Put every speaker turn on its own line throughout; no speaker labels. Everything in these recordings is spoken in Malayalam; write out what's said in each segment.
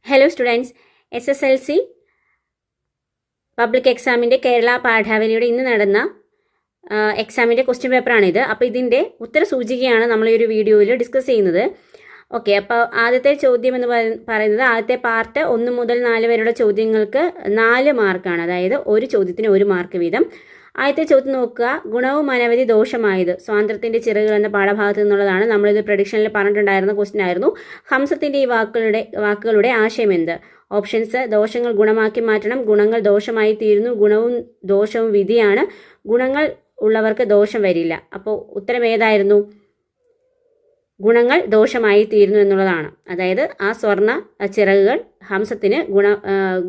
ഹലോ സ്റ്റുഡൻസ്, SSLC പബ്ലിക് എക്സാമിൻ്റെ കേരള പാഠാവലിയുടെ ഇന്ന് നടന്ന എക്സാമിൻ്റെ ക്വസ്റ്റ്യൻ പേപ്പറാണിത്. അപ്പോൾ ഇതിൻ്റെ ഉത്തര സൂചികയാണ് നമ്മൾ ഈ ഒരു വീഡിയോയിൽ ഡിസ്കസ് ചെയ്യുന്നത്. ഓക്കെ, അപ്പോൾ ആദ്യത്തെ ചോദ്യം എന്ന് പറയുന്നത് ആദ്യത്തെ പാർട്ട് 1 മുതൽ 4 വരെയുള്ള ചോദ്യങ്ങൾക്ക് 4 മാർക്കാണ്. അതായത് ഒരു ചോദ്യത്തിന് 1 മാർക്ക് വീതം. ആദ്യത്തെ ചോദ്യം നോക്കുക. ഗുണവും അനവധി ദോഷമായത് സ്വാതന്ത്ര്യത്തിൻ്റെ ചിറകുകൾ എന്ന പാഠഭാഗത്ത് നിന്നുള്ളതാണ്. നമ്മളിത് പ്രഡിക്ഷനിൽ പറഞ്ഞിട്ടുണ്ടായിരുന്ന ക്വസ്റ്റ്യൻ ആയിരുന്നു. ഹംസത്തിൻ്റെ ഈ വാക്കുകളുടെ ആശയം എന്ത്? ഓപ്ഷൻസ്: ദോഷങ്ങൾ ഗുണമാക്കി മാറ്റണം, ഗുണങ്ങൾ ദോഷമായി തീരുന്നു, ഗുണവും ദോഷവും വിധിയാണ്, ഗുണങ്ങൾ ഉള്ളവർക്ക് ദോഷം വരില്ല. അപ്പോൾ ഉത്തരം ഏതായിരുന്നു? ഗുണങ്ങൾ ദോഷമായി തീരുന്നു എന്നുള്ളതാണ്. അതായത് ആ സ്വർണ്ണ ചിറകുകൾ ഹംസത്തിന്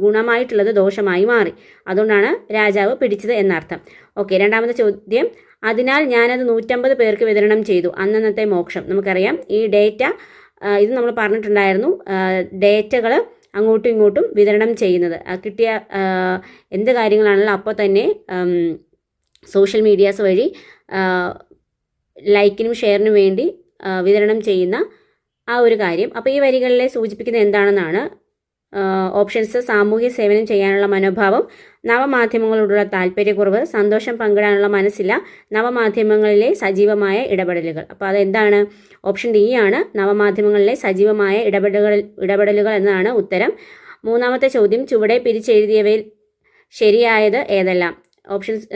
ഗുണമായിട്ടുള്ളത് ദോഷമായി മാറി. അതുകൊണ്ടാണ് രാജാവ് പിടിച്ചത് എന്നർത്ഥം. ഓക്കെ, രണ്ടാമത്തെ ചോദ്യം. അതിനാൽ ഞാനത് 150 പേർക്ക് വിതരണം ചെയ്തു, അന്നന്നത്തെ മോക്ഷം. നമുക്കറിയാം ഈ ഡേറ്റ, ഇത് നമ്മൾ പറഞ്ഞിട്ടുണ്ടായിരുന്നു. ഡേറ്റകൾ അങ്ങോട്ടും ഇങ്ങോട്ടും വിതരണം ചെയ്യുന്നത്, കിട്ടിയ എന്ത് കാര്യങ്ങളാണല്ലോ അപ്പോൾ തന്നെ സോഷ്യൽ മീഡിയാസ് വഴി ലൈക്കിനും ഷെയറിനും വേണ്ടി വിതരണം ചെയ്യുന്ന ആ ഒരു കാര്യം. അപ്പോൾ ഈ വരികളിലെ സൂചിപ്പിക്കുന്നത് എന്താണെന്നാണ്. ഓപ്ഷൻസ്: സാമൂഹ്യ സേവനം ചെയ്യാനുള്ള മനോഭാവം, നവമാധ്യമങ്ങളോടുള്ള താല്പര്യക്കുറവ്, സന്തോഷം പങ്കിടാനുള്ള മനസ്സില്ല, നവമാധ്യമങ്ങളിലെ സജീവമായ ഇടപെടലുകൾ. അപ്പോൾ അതെന്താണ്? ഓപ്ഷൻ ഡി ആണ്, നവമാധ്യമങ്ങളിലെ സജീവമായ ഇടപെടലുകൾ എന്നതാണ് ഉത്തരം. മൂന്നാമത്തെ ചോദ്യം. ചുവടെ പിരിച്ചെഴുതിയവയിൽ ശരിയായത് ഏതെല്ലാം? ഓപ്ഷൻസ്,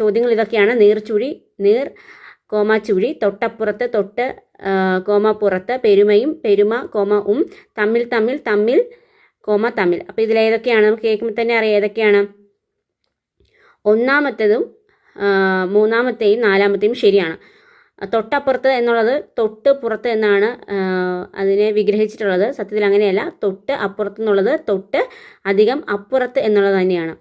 ചോദ്യങ്ങൾ ഇതൊക്കെയാണ്. നീർച്ചുഴി, നീർ കോമ ചുഴി, തൊട്ടപ്പുറത്ത്, തൊട്ട് കോമ പുറത്ത്, പെരുമയും, പെരുമ കോമ തമ്മിൽ, തമ്മിൽ, തമ്മിൽ കോമ തമ്മിൽ. അപ്പോൾ ഇതിലേതൊക്കെയാണ്? നമുക്ക് കേൾക്കുമ്പോൾ തന്നെ അറിയാം ഏതൊക്കെയാണ്. ഒന്നാമത്തേതും മൂന്നാമത്തെയും നാലാമത്തെയും ശരിയാണ്. തൊട്ടപ്പുറത്ത് എന്നുള്ളത് തൊട്ട് പുറത്ത് എന്നാണ് അതിനെ വിഗ്രഹിച്ചിട്ടുള്ളത്. സത്യത്തിൽ അങ്ങനെയല്ല. തൊട്ട് അപ്പുറത്ത് എന്നുള്ളത് തൊട്ട് അധികം അപ്പുറത്ത് എന്നുള്ളത് തന്നെയാണ്.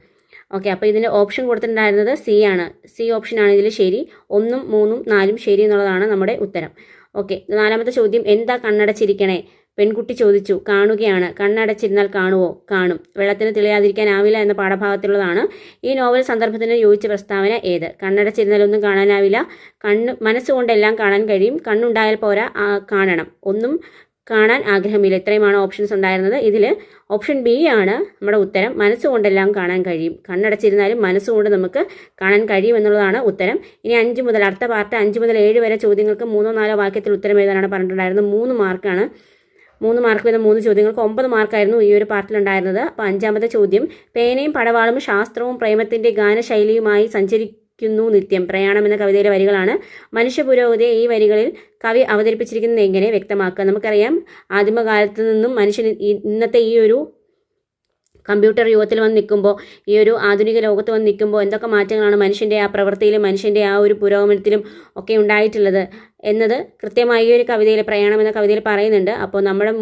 ഓക്കെ, അപ്പോൾ ഇതിൻ്റെ ഓപ്ഷൻ കൊടുത്തിട്ടുണ്ടായിരുന്നത് സി ആണ്. സി ഓപ്ഷനാണ് ഇതിൽ ശരി. 1, 3, 4 ശരി എന്നുള്ളതാണ് നമ്മുടെ ഉത്തരം. ഓക്കെ, നാലാമത്തെ ചോദ്യം. എന്താ കണ്ണടച്ചിരിക്കണേ? പെൺകുട്ടി ചോദിച്ചു. കാണുകയാണ്. കണ്ണടച്ചിരുന്നാൽ കാണുവോ? കാണും. വെള്ളത്തിന് തെളിയാതിരിക്കാനാവില്ല എന്ന പാഠഭാഗത്തുള്ളതാണ്. ഈ നോവൽ സന്ദർഭത്തിന് യോജിച്ച പ്രസ്താവന ഏത്? കണ്ണടച്ചിരുന്നാലൊന്നും കാണാനാവില്ല, മനസ്സുകൊണ്ടെല്ലാം കാണാൻ കഴിയും, കണ്ണുണ്ടായാൽ പോരാ, കാണണം, ഒന്നും കാണാൻ ആഗ്രഹമില്ല. ഇത്രയുമാണ് ഓപ്ഷൻസ് ഉണ്ടായിരുന്നത്. ഇതിൽ ഓപ്ഷൻ ബി ആണ് നമ്മുടെ ഉത്തരം. മനസ്സുകൊണ്ടെല്ലാം കാണാൻ കഴിയും. കണ്ണടച്ചിരുന്നാലും മനസ്സുകൊണ്ട് നമുക്ക് കാണാൻ കഴിയും എന്നുള്ളതാണ് ഉത്തരം. ഇനി 5 മുതൽ അടുത്ത പാർട്ട് 5 മുതൽ 7 വരെ ചോദ്യങ്ങൾക്ക് 3 4 വാക്യത്തിൽ ഉത്തരം എഴുതാനാണ് പറഞ്ഞിട്ടുണ്ടായിരുന്നത്. 3 മാർക്കാണ്. 3 മാർക്ക് വീതം 3 ചോദ്യങ്ങൾക്ക് 9 മാർക്കായിരുന്നു ഈ ഒരു പാർട്ടിലുണ്ടായിരുന്നത്. അപ്പോൾ 5ാമത്തെ ചോദ്യം. പേനയും പടവാളും ശാസ്ത്രവും പ്രേമത്തിൻ്റെ ഗാനശൈലിയുമായി സഞ്ചരിക്കുന്നു നിത്യം. പ്രയാണം എന്ന കവിതയിലെ വരികളാണ്. മനുഷ്യ പുരോഗതിയെ ഈ വരികളിൽ കവി അവതരിപ്പിച്ചിരിക്കുന്നത് എങ്ങനെ? വ്യക്തമാക്കുക. നമുക്കറിയാം ആദിമകാലത്ത് നിന്നും മനുഷ്യൻ ഇന്നത്തെ ഈ ഒരു കമ്പ്യൂട്ടർ യുഗത്തിൽ വന്ന് നിൽക്കുമ്പോൾ, ഈ ഒരു ആധുനിക ലോകത്ത് വന്ന് നിൽക്കുമ്പോൾ എന്തൊക്കെ മാറ്റങ്ങളാണ് മനുഷ്യൻ്റെ ആ പ്രവൃത്തിയിലും മനുഷ്യൻ്റെ ആ ഒരു പുരോഗമനത്തിലും ഒക്കെ ഉണ്ടായിട്ടുള്ളത് എന്നത് കൃത്യമായി ഈ ഒരു കവിതയിൽ, പ്രയാണം എന്ന കവിതയിൽ പറയുന്നുണ്ട്. അപ്പോൾ നമ്മുടെ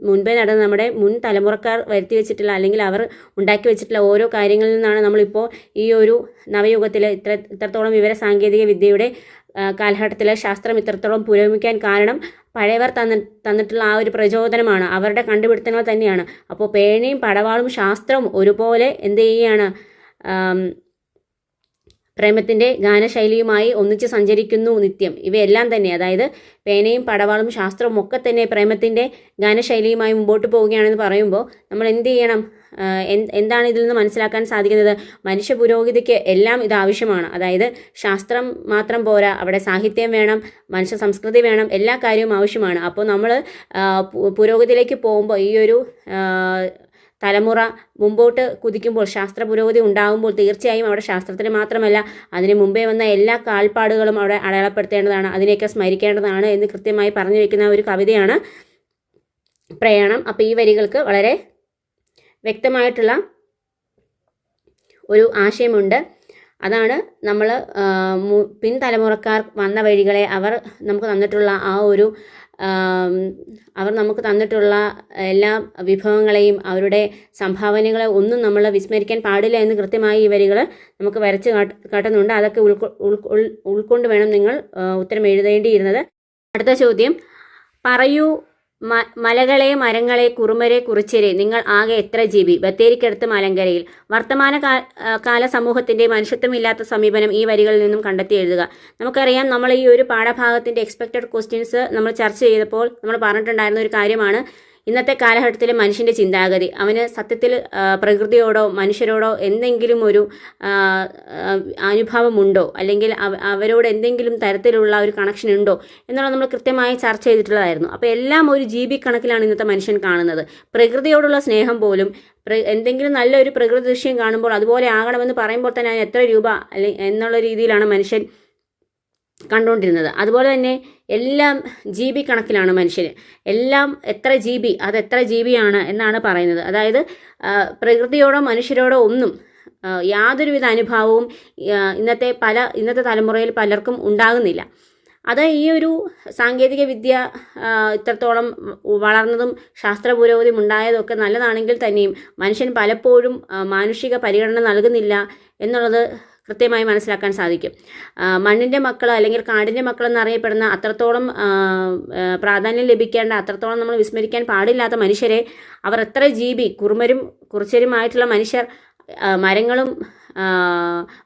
മുൻപേ നടന്ന നമ്മുടെ മുൻ തലമുറക്കാർ വരുത്തി വെച്ചിട്ടുള്ള, അല്ലെങ്കിൽ അവർ ഉണ്ടാക്കി വെച്ചിട്ടുള്ള ഓരോ കാര്യങ്ങളിൽ നിന്നാണ് നമ്മളിപ്പോൾ ഈ ഒരു നവയുഗത്തിൽ ഇത്രത്തോളം വിവര സാങ്കേതിക വിദ്യയുടെ കാലഘട്ടത്തിൽ ശാസ്ത്രം ഇത്രത്തോളം പുരോഗമിക്കാൻ കാരണം പഴയവർ തന്നിട്ടുള്ള ആ ഒരു പ്രചോദനമാണ്, അവരുടെ കണ്ടുപിടുത്തങ്ങൾ തന്നെയാണ്. അപ്പോൾ പേനയും പടവാളും ശാസ്ത്രവും ഒരുപോലെ എന്ത് ചെയ്യുകയാണ്? പ്രേമത്തിൻ്റെ ഗാനശൈലിയുമായി ഒന്നിച്ച് സഞ്ചരിക്കുന്നു നിത്യം. ഇവയെല്ലാം തന്നെ, അതായത് പേനയും പടവാളും ശാസ്ത്രവും ഒക്കെ തന്നെ പ്രേമത്തിൻ്റെ ഗാനശൈലിയുമായി മുമ്പോട്ട് പോവുകയാണെന്ന് പറയുമ്പോൾ നമ്മൾ എന്ത് ചെയ്യണം? എന്താണ് ഇതിൽ നിന്ന് മനസ്സിലാക്കാൻ സാധിക്കുന്നത്? മനുഷ്യ പുരോഗതിക്ക് എല്ലാം ഇത് ആവശ്യമാണ്. അതായത് ശാസ്ത്രം മാത്രം പോരാ, അവിടെ സാഹിത്യം വേണം, മനുഷ്യ സംസ്കൃതി വേണം, എല്ലാ കാര്യവും ആവശ്യമാണ്. അപ്പോൾ നമ്മൾ പുരോഗതിയിലേക്ക് പോകുമ്പോൾ, ഈ ഒരു തലമുറ മുമ്പോട്ട് കുതിക്കുമ്പോൾ, ശാസ്ത്ര പുരോഗതി ഉണ്ടാകുമ്പോൾ തീർച്ചയായും അവിടെ ശാസ്ത്രത്തിന് മാത്രമല്ല, അതിന് മുമ്പേ വന്ന എല്ലാ കാൽപ്പാടുകളും അവിടെ അടയാളപ്പെടുത്തേണ്ടതാണ്, അതിനെയൊക്കെ സ്മരിക്കേണ്ടതാണ് എന്ന് കൃത്യമായി പറഞ്ഞു വയ്ക്കുന്ന ഒരു കവിതയാണ് പ്രയാണം. അപ്പോൾ ഈ വരികൾക്ക് വളരെ വ്യക്തമായിട്ടുള്ള ഒരു ആശയമുണ്ട്. അതാണ് നമ്മൾ പിൻതലമുറക്കാർ വന്ന വഴികളെ അവർ നമുക്ക് തന്നിട്ടുള്ള ആ ഒരു അവർ നമുക്ക് തന്നിട്ടുള്ള എല്ലാ വിഭവങ്ങളെയും അവരുടെ സംഭാവനകളെ ഒന്നും നമ്മൾ വിസ്മരിക്കാൻ പാടില്ല എന്ന് കൃത്യമായി ഈ വരികൾ നമുക്ക് വരച്ച് കാട്ടുന്നുണ്ട്. അതൊക്കെ ഉൾക്കൊണ്ട് വേണം നിങ്ങൾ ഉത്തരം എഴുതേണ്ടിയിരുന്നത്. അടുത്ത ചോദ്യം. പറയൂ, മലകളെ, മരങ്ങളെ, കുറുമരെ, കുറിച്യരെ, നിങ്ങൾ ആകെ എത്ര GB? ബത്തേരിക്കടുത്ത് മലങ്കരയിൽ. വർത്തമാന കാല സമൂഹത്തിൻ്റെ മനുഷ്യത്വമില്ലാത്ത സമീപനം ഈ വരികളിൽ നിന്നും കണ്ടെത്തി എഴുതുക. നമുക്കറിയാം, നമ്മൾ ഈ ഒരു പാഠഭാഗത്തിൻ്റെ എക്സ്പെക്റ്റഡ് ക്വസ്റ്റ്യൻസ് നമ്മൾ ചർച്ച ചെയ്തപ്പോൾ നമ്മൾ പറഞ്ഞിട്ടുണ്ടായിരുന്ന ഒരു കാര്യമാണ്, ഇന്നത്തെ കാലഘട്ടത്തിൽ മനുഷ്യൻ്റെ ചിന്താഗതി, അവന് സത്യത്തിൽ പ്രകൃതിയോടോ മനുഷ്യരോടോ എന്തെങ്കിലും ഒരു അനുഭവമുണ്ടോ, അല്ലെങ്കിൽ അവരോട് എന്തെങ്കിലും തരത്തിലുള്ള ഒരു കണക്ഷൻ ഉണ്ടോ എന്നുള്ളത് നമ്മൾ കൃത്യമായി ചർച്ച ചെയ്തിട്ടുള്ളതായിരുന്നു. അപ്പോൾ എല്ലാം ഒരു GB കണക്കിലാണ് ഇന്നത്തെ മനുഷ്യൻ കാണുന്നത്. പ്രകൃതിയോടുള്ള സ്നേഹം പോലും എന്തെങ്കിലും നല്ലൊരു പ്രകൃതി ദൃശ്യം കാണുമ്പോൾ അതുപോലെ ആകണമെന്ന് പറയുമ്പോൾ തന്നെ അതിന് എത്ര രൂപ എന്നുള്ള രീതിയിലാണ് മനുഷ്യൻ കണ്ടുകൊണ്ടിരുന്നത്. അതുപോലെ തന്നെ എല്ലാം GB കണക്കിലാണ് മനുഷ്യന്. എല്ലാം എത്ര GB, അത് എത്ര GB ആണ് എന്നാണ് പറയുന്നത്. അതായത് പ്രകൃതിയോടോ മനുഷ്യരോടോ ഒന്നും യാതൊരുവിധ അനുഭവവും ഇന്നത്തെ തലമുറയിൽ പലർക്കും ഉണ്ടാകുന്നില്ല. അത് ഈ ഒരു സാങ്കേതിക വിദ്യ ഇത്രത്തോളം വളർന്നതും ശാസ്ത്ര പുരോഗതിയും ഉണ്ടായതൊക്കെ നല്ലതാണെങ്കിൽ തന്നെയും മനുഷ്യൻ പലപ്പോഴും മാനുഷിക പരിഗണന നൽകുന്നില്ല എന്നുള്ളത് കൃത്യമായി മനസ്സിലാക്കാൻ സാധിക്കും. മണ്ണിൻ്റെ മക്കൾ അല്ലെങ്കിൽ കാടിൻ്റെ മക്കൾ എന്നറിയപ്പെടുന്ന അത്രത്തോളം പ്രാധാന്യം ലഭിക്കേണ്ട, അത്രത്തോളം നമ്മൾ വിസ്മരിക്കാൻ പാടില്ലാത്ത മനുഷ്യരെ അവർ എത്ര GB, കുറുമരും കുറിച്ചരുമായിട്ടുള്ള മനുഷ്യർ,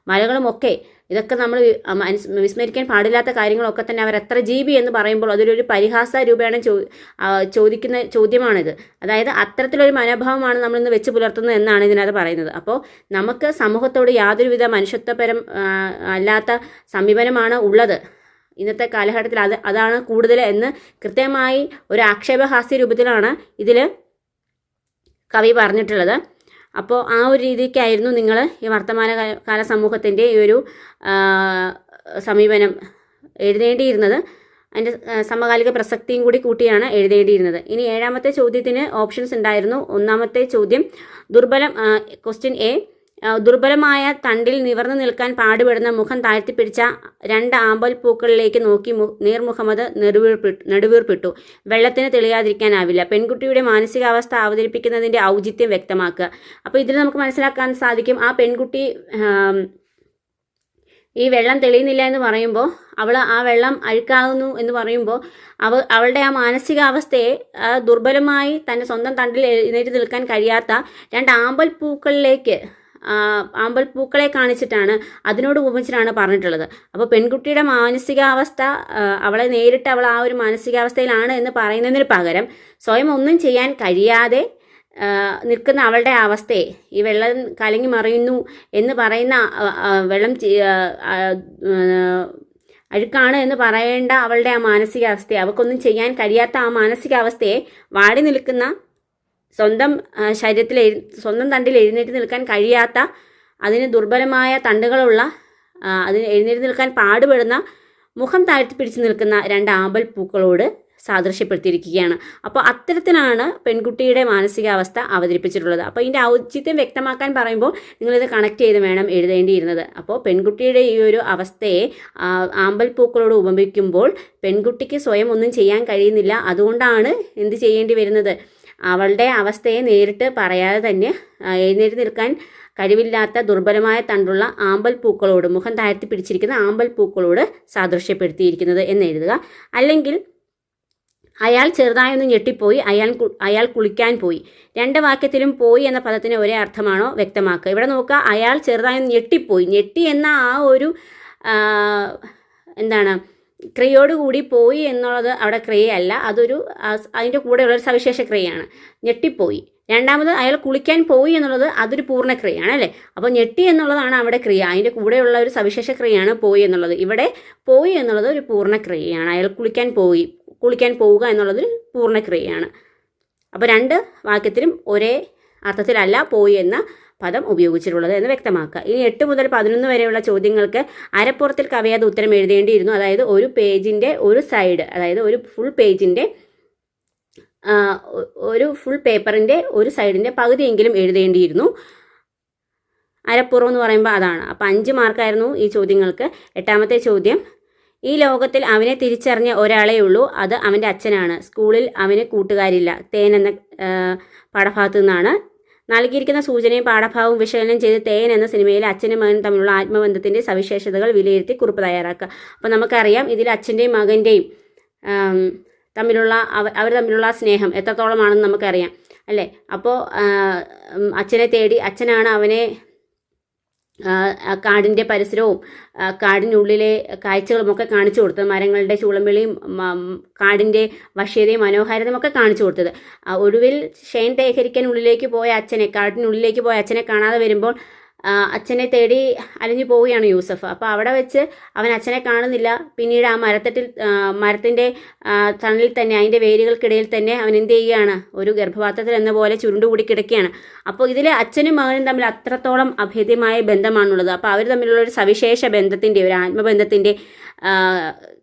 മലകളും ഒക്കെ, ഇതൊക്കെ നമ്മൾ വിസ്മരിക്കാൻ പാടില്ലാത്ത കാര്യങ്ങളൊക്കെ തന്നെ അവർ എത്ര GB എന്ന് പറയുമ്പോൾ അതൊരു പരിഹാസ രൂപേണ ചോദിക്കുന്ന ചോദ്യമാണിത്. അതായത് അത്തരത്തിലൊരു മനോഭാവമാണ് നമ്മളിന്ന് വെച്ച് പുലർത്തുന്നത് എന്നാണ് ഇതിനകത്ത് പറയുന്നത്. അപ്പോൾ നമുക്ക് സമൂഹത്തോട് യാതൊരുവിധ മനുഷ്യത്വപരം അല്ലാത്ത സമീപനമാണ് ഉള്ളത് ഇന്നത്തെ കാലഘട്ടത്തിൽ. അതാണ് കൂടുതൽ എന്ന് കൃത്യമായി ഒരു ആക്ഷേപഹാസ്യ രൂപത്തിലാണ് ഇതിൽ കവി പറഞ്ഞിട്ടുള്ളത്. അപ്പോൾ ആ ഒരു രീതിക്കായിരുന്നു നിങ്ങൾ ഈ വർത്തമാനകാല സമൂഹത്തിൻ്റെ ഈ ഒരു സമീപനം എഴുതേണ്ടിയിരുന്നത്. അതിൻ്റെ സമകാലിക പ്രസക്തിയും കൂടി കൂട്ടിയാണ് എഴുതേണ്ടിയിരുന്നത്. ഇനി 7ാമത്തെ ചോദ്യത്തിന് ഓപ്ഷൻസ് ഉണ്ടായിരുന്നു. 1ാമത്തെ ചോദ്യം ക്വസ്റ്റ്യൻ എ, ദുർബലമായ തണ്ടിൽ നിവർന്നു നിൽക്കാൻ പാടുപെടുന്ന മുഖം താഴ്ത്തിപ്പിടിച്ച 2 ആമ്പൽ പൂക്കളിലേക്ക് നോക്കി നീർ മുഹമ്മദ് നെടുവീർപ്പിട്ടു. വെള്ളത്തിന് തെളിയാതിരിക്കാനാവില്ല. പെൺകുട്ടിയുടെ മാനസികാവസ്ഥ അവതരിപ്പിക്കുന്നതിൻ്റെ ഔചിത്യം വ്യക്തമാക്കുക. അപ്പോൾ ഇതിൽ നമുക്ക് മനസ്സിലാക്കാൻ സാധിക്കും, ആ പെൺകുട്ടി ഈ വെള്ളം തെളിയുന്നില്ല എന്ന് പറയുമ്പോൾ, ആ വെള്ളം അഴുക്കാകുന്നു എന്ന് പറയുമ്പോൾ അവളുടെ ആ മാനസികാവസ്ഥയെ ദുർബലമായി തൻ്റെ സ്വന്തം തണ്ടിൽ എഴുന്നേറ്റ് നിൽക്കാൻ കഴിയാത്ത 2 ആമ്പൽ പൂക്കളെ കാണിച്ചിട്ടാണ്, അതിനോട് ഉപമിച്ചിട്ടാണ് പറഞ്ഞിട്ടുള്ളത്. അപ്പോൾ പെൺകുട്ടിയുടെ മാനസികാവസ്ഥ, അവളെ നേരിട്ട് അവൾ ആ ഒരു മാനസികാവസ്ഥയിലാണ് എന്ന് പറയുന്നതിന് പകരം സ്വയം ഒന്നും ചെയ്യാൻ കഴിയാതെ നിൽക്കുന്ന അവളുടെ അവസ്ഥയെ, ഈ വെള്ളം കലങ്ങി മറിയുന്നു എന്ന് പറയുന്ന, വെള്ളം അഴുക്കാണ് എന്ന് പറയേണ്ട അവളുടെ ആ മാനസികാവസ്ഥയെ, അവൾക്കൊന്നും ചെയ്യാൻ കഴിയാത്ത ആ മാനസികാവസ്ഥയെ വാടി നിൽക്കുന്ന, സ്വന്തം സ്വന്തം തണ്ടിൽ എഴുന്നേറ്റ് നിൽക്കാൻ കഴിയാത്ത, അതിന് ദുർബലമായ തണ്ടുകളുള്ള, അതിന് എഴുന്നേറ്റ് നിൽക്കാൻ പാടുപെടുന്ന, മുഖം താഴ്ത്തിപ്പിടിച്ച് നിൽക്കുന്ന 2 ആമ്പൽ പൂക്കളോട് സാദൃശ്യപ്പെടുത്തിയിരിക്കുകയാണ്. അപ്പോൾ അത്തരത്തിലാണ് പെൺകുട്ടിയുടെ മാനസികാവസ്ഥ അവതരിപ്പിച്ചിട്ടുള്ളത്. അപ്പോൾ ഇതിൻ്റെ ഔചിത്യം വ്യക്തമാക്കാൻ പറയുമ്പോൾ നിങ്ങളിത് കണക്ട് ചെയ്ത് വേണം എഴുതേണ്ടിയിരുന്നത്. അപ്പോൾ പെൺകുട്ടിയുടെ ഈ ഒരു അവസ്ഥയെ ആമ്പൽ പൂക്കളോട് ഉപമിക്കുമ്പോൾ പെൺകുട്ടിക്ക് സ്വയം ഒന്നും ചെയ്യാൻ കഴിയുന്നില്ല. അതുകൊണ്ടാണ് എന്ത് ചെയ്യേണ്ടി വരുന്നത്, അവളുടെ അവസ്ഥയെ നേരിട്ട് പറയാതെ തന്നെ എഴുന്നേറ്റ് നിൽക്കാൻ കഴിവില്ലാത്ത ദുർബലമായ തണ്ടുള്ള ആമ്പൽ പൂക്കളോട്, മുഖം താഴ്ത്തി പിടിച്ചിരിക്കുന്ന ആമ്പൽ പൂക്കളോട് സാദൃശ്യപ്പെടുത്തിയിരിക്കുന്നത് എന്ന് എഴുതുക. അല്ലെങ്കിൽ അയാൾ ചെറുതായൊന്ന് ഞെട്ടിപ്പോയി, അയാൾ കുളിക്കാൻ പോയി. 2 വാക്യത്തിലും പോയി എന്ന പദത്തിന് ഒരേ അർത്ഥമാണോ വ്യക്തമാക്കുക. ഇവിടെ നോക്കുക, അയാൾ ചെറുതായൊന്ന് ഞെട്ടിപ്പോയി. ഞെട്ടി എന്ന ആ ഒരു ക്രിയയോടുകൂടി പോയി എന്നുള്ളത് അവിടെ ക്രിയയല്ല, അതിൻ്റെ കൂടെയുള്ളൊരു സവിശേഷ ക്രിയയാണ്. ഞെട്ടിപ്പോയി. 2ാമത് അയാൾ കുളിക്കാൻ പോയി എന്നുള്ളത് അതൊരു പൂർണ്ണക്രിയയാണ് അല്ലേ. അപ്പോൾ ഞെട്ടി എന്നുള്ളതാണ് അവിടെ ക്രിയ, അതിൻ്റെ കൂടെയുള്ള ഒരു സവിശേഷ ക്രിയയാണ് പോയി എന്നുള്ളത്. ഇവിടെ പോയി എന്നുള്ളത് ഒരു പൂർണ്ണക്രിയയാണ്. അയാൾ കുളിക്കാൻ പോവുക എന്നുള്ളത് പൂർണ്ണക്രിയയാണ്. അപ്പോൾ 2 വാക്യത്തിലും ഒരേ അർത്ഥത്തിലല്ല പോയി എന്ന പദം ഉപയോഗിച്ചിട്ടുള്ളത് എന്ന് വ്യക്തമാക്കുക. ഇനി 8 മുതൽ 11 വരെയുള്ള ചോദ്യങ്ങൾക്ക് അരപ്പുറത്തിൽ കവിയാതെ ഉത്തരം എഴുതേണ്ടിയിരുന്നു. അതായത് ഒരു പേജിൻ്റെ ഒരു സൈഡ്, അതായത് ഒരു ഫുൾ പേപ്പറിൻ്റെ ഒരു സൈഡിൻ്റെ പകുതിയെങ്കിലും എഴുതേണ്ടിയിരുന്നു. അരപ്പുറം എന്ന് പറയുമ്പോൾ അതാണ്. അപ്പോൾ 5 മാർക്കായിരുന്നു ഈ ചോദ്യങ്ങൾക്ക്. 8ാമത്തെ ചോദ്യം, ഈ ലോകത്തിൽ അവനെ തിരിച്ചറിഞ്ഞ ഒരാളേ ഉള്ളൂ, അത് അവൻ്റെ അച്ഛനാണ്. സ്കൂളിൽ അവന് കൂട്ടുകാരില്ല. തേൻ എന്ന പാഠഭാഗത്തു നിന്നാണ്. നൽകിയിരിക്കുന്ന സൂചനയും പാഠഭാഗവും വിശകലനം ചെയ്ത് തേൻ എന്ന സിനിമയിലെ അച്ഛനും മകനും തമ്മിലുള്ള ആത്മബന്ധത്തിൻ്റെ സവിശേഷതകൾ വിലയിരുത്തി കുറിപ്പ് തയ്യാറാക്കുക. അപ്പോൾ നമുക്കറിയാം ഇതിൽ അച്ഛൻ്റെയും മകൻ്റെയും അവർ തമ്മിലുള്ള സ്നേഹം എത്രത്തോളമാണെന്ന് നമുക്കറിയാം അല്ലേ. അപ്പോൾ അച്ഛനെ തേടി, അച്ഛനാണ് അവനെ കാടിൻ്റെ പരിസരവും കാടിനുള്ളിലെ കാഴ്ചകളുമൊക്കെ കാണിച്ചു കൊടുത്തത്, മരങ്ങളുടെ ചൂളംവിളിയും കാടിൻ്റെ വശ്യതയും മനോഹാരിതയും ഒക്കെ കാണിച്ചു കൊടുത്തത്. ഒടുവിൽ ഷെയ്ൻ ശേഖരിക്കാൻ ഉള്ളിലേക്ക് പോയ അച്ഛനെ, കാടിനുള്ളിലേക്ക് പോയ അച്ഛനെ കാണാതെ വരുമ്പോൾ അച്ഛനെ തേടി അലഞ്ഞു പോവുകയാണ് യൂസഫ്. അപ്പോൾ അവിടെ വെച്ച് അവൻ അച്ഛനെ കാണുന്നില്ല. പിന്നീട് ആ മരത്തിൻ്റെ തണലിൽ തന്നെ, അതിൻ്റെ വേരുകൾക്കിടയിൽ തന്നെ അവൻ എന്ത് ചെയ്യുകയാണ്, ഒരു ഗർഭപാത്രത്തിൽ എന്ന പോലെ ചുരുണ്ടുകൂടി കിടക്കുകയാണ്. അപ്പോൾ ഇതിൽ അച്ഛനും മകനും തമ്മിൽ അത്രത്തോളം അഭേദ്യമായ ബന്ധമാണുള്ളത്. അപ്പോൾ അവർ തമ്മിലുള്ള ഒരു സവിശേഷ ബന്ധത്തിൻ്റെ, ഒരു ആത്മബന്ധത്തിൻ്റെ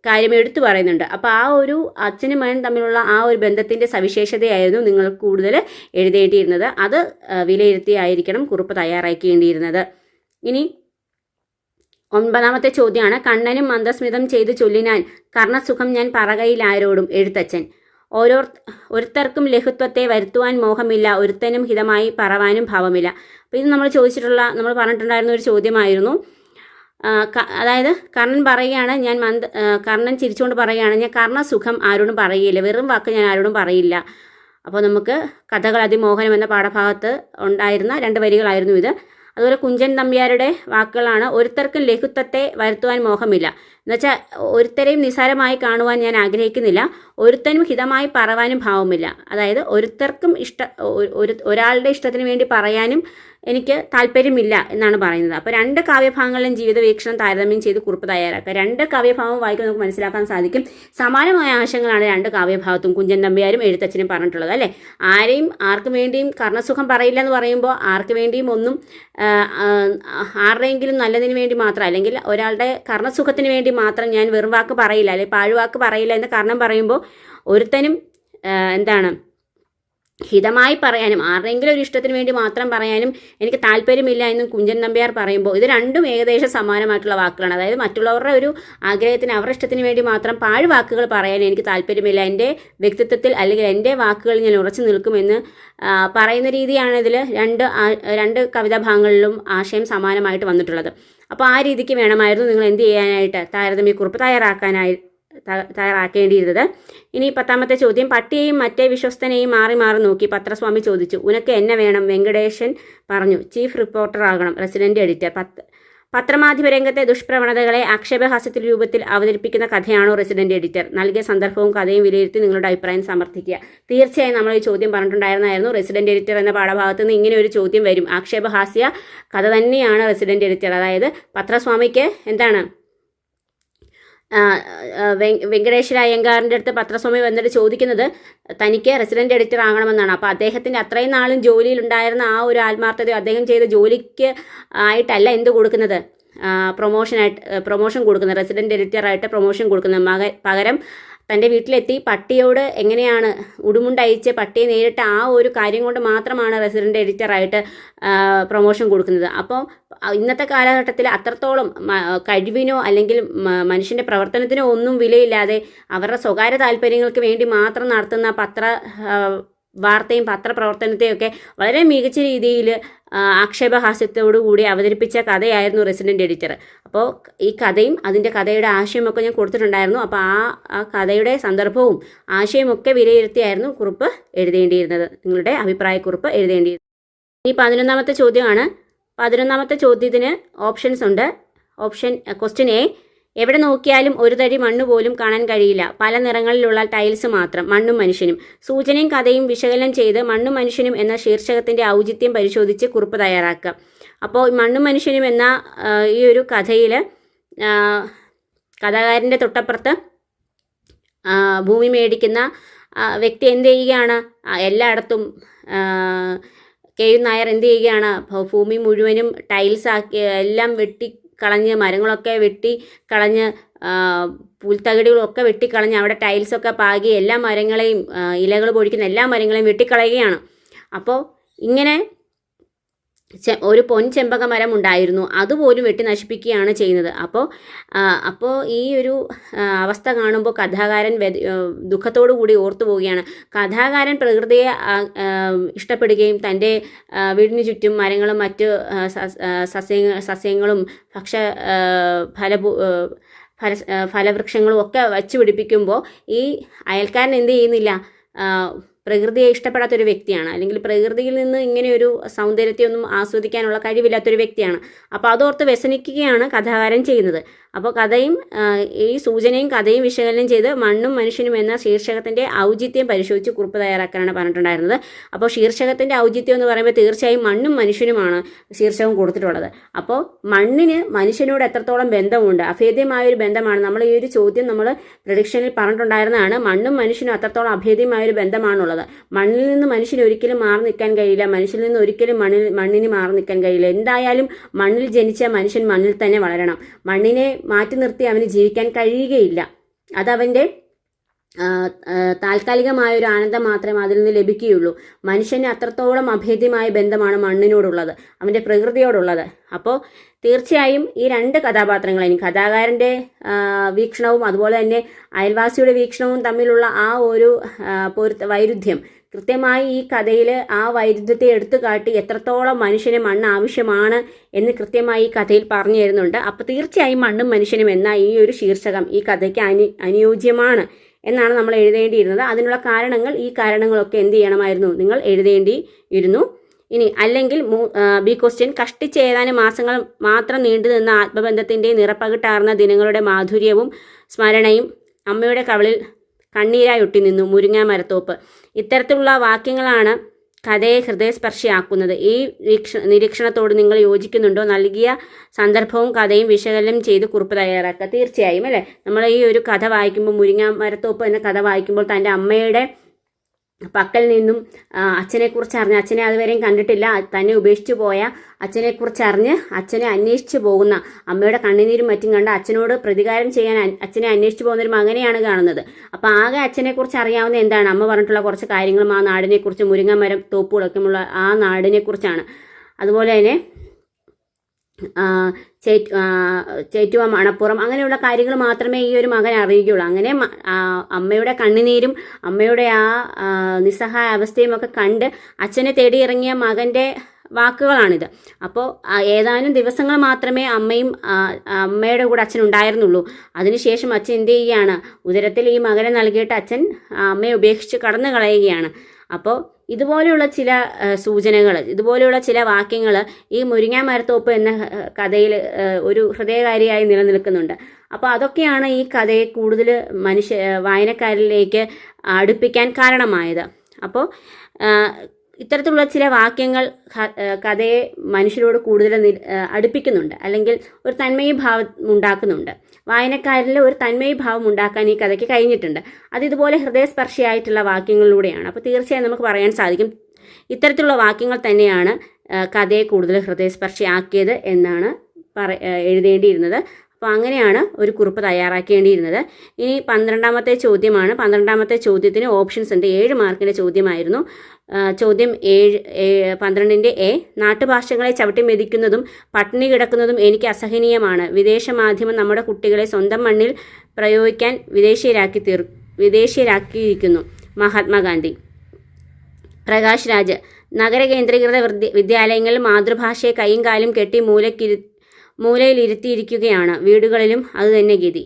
കാര്യം എടുത്തു പറയുന്നുണ്ട്. അപ്പോൾ ആ ഒരു അച്ഛനും മകനും തമ്മിലുള്ള ആ ഒരു ബന്ധത്തിൻ്റെ സവിശേഷതയായിരുന്നു നിങ്ങൾ കൂടുതൽ എഴുതേണ്ടിയിരുന്നത്. അത് വിലയിരുത്തിയായിരിക്കണം കുറിപ്പ് തയ്യാറാക്കേണ്ടിയിരുന്നത്. ഇനി 9ാമത്തെ ചോദ്യമാണ്. കണ്ണനും മന്ദസ്മിതം ചെയ്ത് ചൊല്ലിനാൻ കർണസുഖം ഞാൻ പറകയിലാരോടും. എഴുത്തച്ഛൻ. ഒരുത്തർക്കും ലഘുത്വത്തെ വരുത്തുവാൻ മോഹമില്ല, ഒരുത്തനും ഹിതമായി പറവാനും ഭാവമില്ല. അപ്പോൾ ഇത് നമ്മൾ പറഞ്ഞിട്ടുണ്ടായിരുന്ന ഒരു ചോദ്യമായിരുന്നു. അതായത് കർണൻ പറയുകയാണ്, കർണൻ ചിരിച്ചുകൊണ്ട് പറയുകയാണ്, ഞാൻ കർണസുഖം ആരോടും പറയില്ല, വെറും വാക്ക് ഞാൻ ആരോടും പറയില്ല. അപ്പോൾ നമുക്ക് കഥകൾ അതിമോഹനം എന്ന പാഠഭാഗത്ത് ഉണ്ടായിരുന്ന 2 വരികളായിരുന്നു ഇത്. അതുപോലെ കുഞ്ചൻ നമ്പ്യാരുടെ വാക്കുകളാണ്. ഒരുത്തർക്കും ലഘുത്വത്തെ വരുത്തുവാൻ മോഹമില്ല, എന്നുവെച്ചാൽ ഒരുത്തരെയും നിസ്സാരമായി കാണുവാൻ ഞാൻ ആഗ്രഹിക്കുന്നില്ല, ഒരുത്തനും ഹിതമായി പറവാനും ഭാവമില്ല. അതായത് ഒരുത്തർക്കും ഒരാളുടെ ഇഷ്ടത്തിന് വേണ്ടി പറയാനും എനിക്ക് താല്പര്യമില്ല എന്നാണ് പറയുന്നത്. അപ്പോൾ 2 കാവ്യഭാഗങ്ങളിലും ജീവിത വീക്ഷണം താരതമ്യം ചെയ്ത് കുറിപ്പ് തയ്യാറാക്കുക. 2 കാവ്യഭാഗം വായിക്കുമ്പോൾ നമുക്ക് മനസ്സിലാക്കാൻ സാധിക്കും, സമാനമായ ആശയങ്ങളാണ് 2 കാവ്യഭാഗത്തും കുഞ്ചൻ നമ്പ്യാരും എഴുത്തച്ഛനും പറഞ്ഞിട്ടുള്ളത് അല്ലേ. ആർക്കും വേണ്ടിയും കർണസുഖം പറയില്ല എന്ന് പറയുമ്പോൾ ആർക്ക് വേണ്ടിയും ഒന്നും ആരുടെയെങ്കിലും നല്ലതിന് വേണ്ടി മാത്രം, അല്ലെങ്കിൽ ഒരാളുടെ കർണസുഖത്തിന് വേണ്ടി മാത്രം ഞാൻ വെറും വാക്ക് പറയില്ല, അല്ലെങ്കിൽ പാഴ്വാക്ക് പറയില്ല എന്ന് കാരണം പറയുമ്പോൾ ഒരുത്തനും ഹിതമായി പറയാനും ആരുടെയെങ്കിലും ഒരു ഇഷ്ടത്തിന് വേണ്ടി മാത്രം പറയാനും എനിക്ക് താല്പര്യമില്ല എന്നും കുഞ്ചൻ നമ്പ്യാർ പറയുമ്പോൾ ഇത് രണ്ടും ഏകദേശം സമാനമായിട്ടുള്ള വാക്കുകളാണ്. അതായത് മറ്റുള്ളവരുടെ ഒരു ആഗ്രഹത്തിന്, അവരുടെ ഇഷ്ടത്തിന് വേണ്ടി മാത്രം പാഴ്വാക്കുകൾ പറയാൻ എനിക്ക് താല്പര്യമില്ല, എൻ്റെ വ്യക്തിത്വത്തിൽ അല്ലെങ്കിൽ എൻ്റെ വാക്കുകളിൽ ഞാൻ ഉറച്ചു നിൽക്കുമെന്ന് പറയുന്ന രീതിയാണ് ഇതിൽ 2 കവിതാഭാഗങ്ങളിലും ആശയം സമാനമായിട്ട് വന്നിട്ടുള്ളത്. അപ്പോൾ ആ രീതിക്ക് വേണമായിരുന്നു നിങ്ങൾ എന്ത് ചെയ്യാനായിട്ട്, താരതമ്യക്കുറിപ്പ് തയ്യാറാക്കേണ്ടിയിരുന്നത്. ഇനി 10ാമത്തെ ചോദ്യം. പട്ടിയെയും മറ്റേ വിശ്വസ്തനെയും മാറി മാറി നോക്കി പത്രസ്വാമി ചോദിച്ചു, ഉനക്ക് എന്നെ വേണം? വെങ്കടേശൻ പറഞ്ഞു, ചീഫ് റിപ്പോർട്ടർ ആകണം, റെസിഡന്റ് എഡിറ്റർ. പത്രമാധ്യമ രംഗത്തെ ദുഷ്പ്രവണതകളെ ആക്ഷേപഹാസ്യത്തിൽ രൂപത്തിൽ അവതരിപ്പിക്കുന്ന കഥയാണോ റെസിഡന്റ് എഡിറ്റർ? നൽകിയ സന്ദർഭവും കഥയും വിലയിരുത്തി നിങ്ങളുടെ അഭിപ്രായം സമർത്ഥിക്കുക. തീർച്ചയായും നമ്മൾ ഈ ചോദ്യം പറഞ്ഞിട്ടുണ്ടായിരുന്നായിരുന്നു. റെസിഡന്റ് എഡിറ്റർ എന്ന പാഠഭാഗത്ത് നിന്ന് ഇങ്ങനെ ഒരു ചോദ്യം വരും. ആക്ഷേപഹാസ്യ കഥ തന്നെയാണ് റെസിഡന്റ് എഡിറ്റർ. അതായത് പത്രസ്വാമിക്ക് വെങ്കടേശ്വര അയ്യങ്കാറിൻ്റെ അടുത്ത് പത്രസ്വാമി വന്നിട്ട് ചോദിക്കുന്നത് തനിക്ക് റെസിഡന്റ് എഡിറ്റർ ആകണമെന്നാണ്. അപ്പോൾ അദ്ദേഹത്തിൻ്റെ അത്രയും നാളും ജോലിയിലുണ്ടായിരുന്ന ആ ഒരു ആത്മാർത്ഥതയോ അദ്ദേഹം ചെയ്ത ജോലിക്ക് ആയിട്ടല്ല എന്ത് കൊടുക്കുന്നത്, പ്രൊമോഷൻ കൊടുക്കുന്നത്, റെസിഡന്റ് എഡിറ്ററായിട്ട് പ്രൊമോഷൻ കൊടുക്കുന്നത്. പകരം തൻ്റെ വീട്ടിലെത്തി പട്ടിയോട് എങ്ങനെയാണ് ഉടുമുണ്ടയച്ച് പട്ടിയെ നേരിട്ട് ആ ഒരു കാര്യം കൊണ്ട് മാത്രമാണ് റെസിഡന്റ് എഡിറ്ററായിട്ട് പ്രൊമോഷൻ കൊടുക്കുന്നത്. അപ്പോൾ ഇന്നത്തെ കാലഘട്ടത്തിൽ അത്രത്തോളം കഴിവിനോ അല്ലെങ്കിൽ മനുഷ്യൻ്റെ പ്രവർത്തനത്തിനോ ഒന്നും വിലയില്ലാതെ അവരുടെ സ്വകാര്യ താല്പര്യങ്ങൾക്ക് വേണ്ടി മാത്രം നടത്തുന്ന വാർത്തയും പത്രപ്രവർത്തനത്തെയൊക്കെ വളരെ മികച്ച രീതിയിൽ ആക്ഷേപഹാസ്യത്തോടു കൂടി അവതരിപ്പിച്ച കഥയായിരുന്നു റെസിഡന്റ് എഡിറ്റർ. അപ്പോൾ ഈ കഥയും അതിൻ്റെ കഥയുടെ ആശയമൊക്കെ ഞാൻ കൊടുത്തിട്ടുണ്ടായിരുന്നു. അപ്പോൾ ആ കഥയുടെ സന്ദർഭവും ആശയമൊക്കെ വിലയിരുത്തിയായിരുന്നു കുറിപ്പ് എഴുതേണ്ടിയിരുന്നത്, നിങ്ങളുടെ അഭിപ്രായക്കുറിപ്പ് എഴുതേണ്ടിയിരുന്നത്. ഇനി 11ാമത്തെ ചോദ്യമാണ്. 11ാമത്തെ ചോദ്യത്തിന് ഓപ്ഷൻസ് ഉണ്ട്. Question A. എവിടെ നോക്കിയാലും ഒരു തരി മണ്ണ് പോലും കാണാൻ കഴിയില്ല, പല നിറങ്ങളിലുള്ള ടൈൽസ് മാത്രം, മണ്ണും മനുഷ്യനും. സൂചനയും കഥയും വിശകലനം ചെയ്ത് മണ്ണും മനുഷ്യനും എന്ന ശീർഷകത്തിൻ്റെ ഔചിത്യം പരിശോധിച്ച് കുറിപ്പ് തയ്യാറാക്കുക. അപ്പോൾ മണ്ണും മനുഷ്യനും എന്ന ഈ ഒരു കഥയിൽ കഥാകാരൻ്റെ തൊട്ടപ്പുറത്ത് ഭൂമി മേടിക്കുന്ന വ്യക്തി എന്ത് ചെയ്യുകയാണ്, എല്ലായിടത്തും കെ.യു. നായർ എന്ത് ചെയ്യുകയാണ്, ഭൂമി മുഴുവനും ടൈൽസ് ആക്കി എല്ലാം വെട്ടിക്കളഞ്ഞ്, മരങ്ങളൊക്കെ വെട്ടിക്കളഞ്ഞ്, പുൽത്തകിടികളൊക്കെ വെട്ടിക്കളഞ്ഞ് അവിടെ ടൈൽസൊക്കെ പാകി എല്ലാ മരങ്ങളെയും, ഇലകൾ പൊഴിക്കുന്ന എല്ലാ മരങ്ങളെയും വെട്ടിക്കളയുകയാണ്. അപ്പോൾ ഇങ്ങനെ ഒരു പൊൻചെമ്പക മരം ഉണ്ടായിരുന്നു, അതുപോലും വെട്ടി നശിപ്പിക്കുകയാണ് ചെയ്യുന്നത്. അപ്പോൾ ഈ ഒരു അവസ്ഥ കാണുമ്പോൾ കഥാകാരൻ ദുഃഖത്തോടു കൂടി ഓർത്തു പോവുകയാണ്. കഥാകാരൻ പ്രകൃതിയെ ഇഷ്ടപ്പെടുകയും തൻ്റെ വീടിന് ചുറ്റും മരങ്ങളും മറ്റ് സസ്യങ്ങളും ഫലവൃക്ഷങ്ങളും ഒക്കെ വച്ചു പിടിപ്പിക്കുമ്പോൾ ഈ അയൽക്കാരൻ എന്ത് ചെയ്യുന്നില്ല, പ്രകൃതിയെ ഇഷ്ടപ്പെടാത്തൊരു വ്യക്തിയാണ്, അല്ലെങ്കിൽ പ്രകൃതിയിൽ നിന്ന് ഇങ്ങനെയൊരു സൗന്ദര്യത്തെയൊന്നും ആസ്വദിക്കാനുള്ള കഴിവില്ലാത്തൊരു വ്യക്തിയാണ്. അപ്പോൾ അതോർത്ത് വ്യസനിക്കുകയാണ് കഥാകാരൻ ചെയ്യുന്നത്. അപ്പോൾ കഥയും ഈ സൂചനയും കഥയും വിശകലനം ചെയ്ത് മണ്ണും മനുഷ്യനും എന്ന ശീർഷകത്തിൻ്റെ ഔചിത്യം പരിശോധിച്ച് കുറിപ്പ് തയ്യാറാക്കാനാണ് പറഞ്ഞിട്ടുണ്ടായിരുന്നത്. അപ്പോൾ ശീർഷകത്തിൻ്റെ ഔചിത്യം എന്ന് പറയുമ്പോൾ തീർച്ചയായും മണ്ണും മനുഷ്യനുമാണ് ശീർഷകം കൊടുത്തിട്ടുള്ളത്. അപ്പോൾ മണ്ണിന് മനുഷ്യനോട് എത്രത്തോളം ബന്ധമുണ്ട്, അഭേദ്യമായൊരു ബന്ധമാണ്. നമ്മൾ ഈ ഒരു ചോദ്യം നമ്മൾ പ്രഡിക്ഷനിൽ പറഞ്ഞിട്ടുണ്ടായിരുന്നതാണ്. മണ്ണും മനുഷ്യനും അത്രത്തോളം അഭേദ്യമായൊരു ബന്ധമാണുള്ളത്. മണ്ണിൽ നിന്ന് മനുഷ്യന് ഒരിക്കലും മാറി നിൽക്കാൻ കഴിയില്ല, മനുഷ്യനിൽ നിന്ന് ഒരിക്കലും മണ്ണിന് മാറി നിൽക്കാൻ കഴിയില്ല. എന്തായാലും മണ്ണിൽ ജനിച്ച മനുഷ്യൻ മണ്ണിൽ തന്നെ വളരണം. മണ്ണിനെ മാറ്റി നിർത്തി അവന് ജീവിക്കാൻ കഴിയുകയില്ല. അതവൻ്റെ താൽക്കാലികമായൊരു ആനന്ദം മാത്രമേ അതിൽ നിന്ന് ലഭിക്കുകയുള്ളൂ. മനുഷ്യന് അത്രത്തോളം അഭേദ്യമായ ബന്ധമാണ് മണ്ണിനോടുള്ളത്, അവൻ്റെ പ്രകൃതിയോടുള്ളത്. അപ്പോൾ തീർച്ചയായും ഈ രണ്ട് കഥാപാത്രങ്ങളെയും കഥാകാരൻ്റെ വീക്ഷണവും അതുപോലെ തന്നെ അയൽവാസിയുടെ വീക്ഷണവും തമ്മിലുള്ള ആ ഒരു വൈരുദ്ധ്യം കൃത്യമായി ഈ കഥയിൽ ആ വൈരുദ്ധ്യത്തെ എടുത്തു കാട്ടി എത്രത്തോളം മനുഷ്യന് മണ്ണ് ആവശ്യമാണ് എന്ന് കൃത്യമായി ഈ കഥയിൽ പറഞ്ഞു തരുന്നുണ്ട്. അപ്പോൾ തീർച്ചയായും മണ്ണും മനുഷ്യനും എന്ന ഈ ഒരു ശീർഷകം ഈ കഥയ്ക്ക് അനുയോജ്യമാണ് എന്നാണ് നമ്മൾ എഴുതേണ്ടിയിരുന്നത്. അതിനുള്ള കാരണങ്ങൾ, ഈ കാരണങ്ങളൊക്കെ എന്ത് ചെയ്യണമായിരുന്നു, നിങ്ങൾ എഴുതേണ്ടിയിരുന്നു. ഇനി അല്ലെങ്കിൽ ബി ക്വസ്റ്റ്യൻ, കഷ്ടിച്ച് ഏതാനും മാസങ്ങൾ മാത്രം നീണ്ടു നിന്ന ആത്മബന്ധത്തിൻ്റെ നിറപ്പകിട്ടാർന്ന ദിനങ്ങളുടെ മാധുര്യവും സ്മരണയും അമ്മയുടെ കവളിൽ കണ്ണീരായൊട്ടി നിന്നു മുരിങ്ങാ മരത്തോപ്പ്. ഇത്തരത്തിലുള്ള വാക്യങ്ങളാണ് കഥയെ ഹൃദയസ്പർശിയാക്കുന്നത്. ഈ നിരീക്ഷണത്തോട് നിങ്ങൾ യോജിക്കുന്നുണ്ടോ? നൽകിയ സന്ദർഭവും കഥയും വിശകലനം ചെയ്ത് കുറിപ്പ് തയ്യാറാക്കുക. തീർച്ചയായും അല്ലേ, നമ്മൾ ഈ ഒരു കഥ വായിക്കുമ്പോൾ, മുരിങ്ങാ മരത്തോപ്പ് എന്ന കഥ വായിക്കുമ്പോൾ തൻ്റെ അമ്മയുടെ പക്കൽ നിന്നും അച്ഛനെക്കുറിച്ച് അറിഞ്ഞ്, അച്ഛനെ അതുവരെയും കണ്ടിട്ടില്ല, തന്നെ ഉപേക്ഷിച്ചു പോയ അച്ഛനെക്കുറിച്ച് അറിഞ്ഞ് അച്ഛനെ അന്വേഷിച്ചു പോകുന്ന, അമ്മയുടെ കണ്ണുനീരും മറ്റും കണ്ട് അച്ഛനോട് പ്രതികാരം ചെയ്യാൻ അച്ഛനെ അന്വേഷിച്ചു പോകുന്നൊരു മകനെയാണ് കാണുന്നത്. അപ്പോൾ ആകെ അച്ഛനെക്കുറിച്ച് അറിയാവുന്ന എന്താണ്, അമ്മ പറഞ്ഞിട്ടുള്ള കുറച്ച് കാര്യങ്ങളും ആ നാടിനെക്കുറിച്ച്, മുരിങ്ങമരം തോപ്പുകളൊക്കെയുള്ള ആ നാടിനെക്കുറിച്ചാണ്. അതുപോലെ തന്നെ ചേറ്റുവ, മണപ്പുറം, അങ്ങനെയുള്ള കാര്യങ്ങൾ മാത്രമേ ഈ ഒരു മകൻ അറിയുകയുള്ളൂ. അങ്ങനെ അമ്മയുടെ കണ്ണുനീരും അമ്മയുടെ ആ നിസ്സഹായ അവസ്ഥയും ഒക്കെ കണ്ട് അച്ഛനെ തേടിയിറങ്ങിയ മകൻ്റെ വാക്കുകളാണിത്. അപ്പോൾ ഏതാനും ദിവസങ്ങൾ മാത്രമേ അമ്മയുടെ കൂടെ അച്ഛൻ ഉണ്ടായിരുന്നുള്ളൂ. അതിനുശേഷം അച്ഛൻ എന്ത് ചെയ്യുകയാണ്, ഉദരത്തിൽ ഈ മകനെ നൽകിയിട്ട് അച്ഛൻ അമ്മയെ ഉപേക്ഷിച്ച് കടന്നു കളയുകയാണ്. അപ്പോൾ ഇതുപോലെയുള്ള ചില സൂചനകൾ, ഇതുപോലെയുള്ള ചില വാക്യങ്ങൾ ഈ മുരിങ്ങാ മരത്തോപ്പ് എന്ന കഥയിൽ ഒരു ഹൃദയകാരിയായി നിലനിൽക്കുന്നുണ്ട്. അപ്പോൾ അതൊക്കെയാണ് ഈ കഥയെ കൂടുതൽ വായനക്കാരിലേക്ക് അടുപ്പിക്കാൻ കാരണമായത്. അപ്പോൾ ഇത്തരത്തിലുള്ള ചില വാക്യങ്ങൾ കഥയെ മനുഷ്യരോട് കൂടുതൽ അടുപ്പിക്കുന്നുണ്ട്, അല്ലെങ്കിൽ ഒരു തന്മയി ഭാവം ഉണ്ടാക്കുന്നുണ്ട്. വായനക്കാരിൽ ഒരു തന്മയി ഭാവം ഉണ്ടാക്കാൻ ഈ കഥയ്ക്ക് കഴിഞ്ഞിട്ടുണ്ട്. അത് ഇതുപോലെ ഹൃദയസ്പർശിയായിട്ടുള്ള വാക്യങ്ങളിലൂടെയാണ്. അപ്പോൾ തീർച്ചയായും നമുക്ക് പറയാൻ സാധിക്കും, ഇത്തരത്തിലുള്ള വാക്യങ്ങൾ തന്നെയാണ് കഥയെ കൂടുതൽ ഹൃദയസ്പർശിയാക്കിയത് എന്നാണ് എഴുതേണ്ടിയിരുന്നത്. അപ്പോൾ അങ്ങനെയാണ് ഒരു കുറിപ്പ് തയ്യാറാക്കേണ്ടിയിരുന്നത്. ഇനി 12ാമത്തെ ചോദ്യമാണ്. 12ാമത്തെ ചോദ്യത്തിന് ഓപ്ഷൻസ് ഉണ്ട്. 7 മാർക്കിൻ്റെ ചോദ്യമായിരുന്നു. ചോദ്യം 12ൻ്റെ എ, നാട്ടുഭാഷകളെ ചവിട്ടി മെതിക്കുന്നതും പട്ടിണി കിടക്കുന്നതും എനിക്ക് അസഹനീയമാണ്. വിദേശ മാധ്യമം നമ്മുടെ കുട്ടികളെ സ്വന്തം മണ്ണിൽ പ്രയോഗിക്കാൻ വിദേശീയരാക്കിയിരിക്കുന്നു. മഹാത്മാഗാന്ധി. പ്രകാശ് രാജ്, നഗര കേന്ദ്രീകൃത വിദ്യാലയങ്ങളിൽ മാതൃഭാഷയെ കൈയും കാലും കെട്ടി മൂലയിലിരുത്തിയിരിക്കുകയാണ്. വീടുകളിലും അതുതന്നെ ഗതി.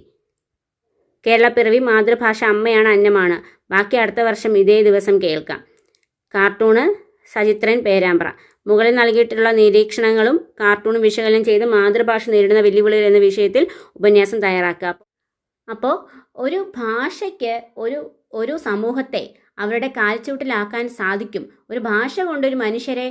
കേരളപ്പിറവി, മാതൃഭാഷ അമ്മയാണ്, അന്നമാണ്. ബാക്കി അടുത്ത വർഷം ഇതേ ദിവസം കേൾക്കാം. കാർട്ടൂണ് സചിത്രൻ പേരാമ്പ്ര. മുകളിൽ നൽകിയിട്ടുള്ള നിരീക്ഷണങ്ങളും കാർട്ടൂണും വിശകലനം ചെയ്ത് മാതൃഭാഷ നേരിടുന്ന വെല്ലുവിളികൾ എന്ന വിഷയത്തിൽ ഉപന്യാസം തയ്യാറാക്കുക. അപ്പോൾ ഒരു ഭാഷയ്ക്ക് ഒരു സമൂഹത്തെ അവരുടെ കാൽച്ചുവട്ടിലാക്കാൻ സാധിക്കും. ഒരു ഭാഷ കൊണ്ടൊരു മനുഷ്യരെ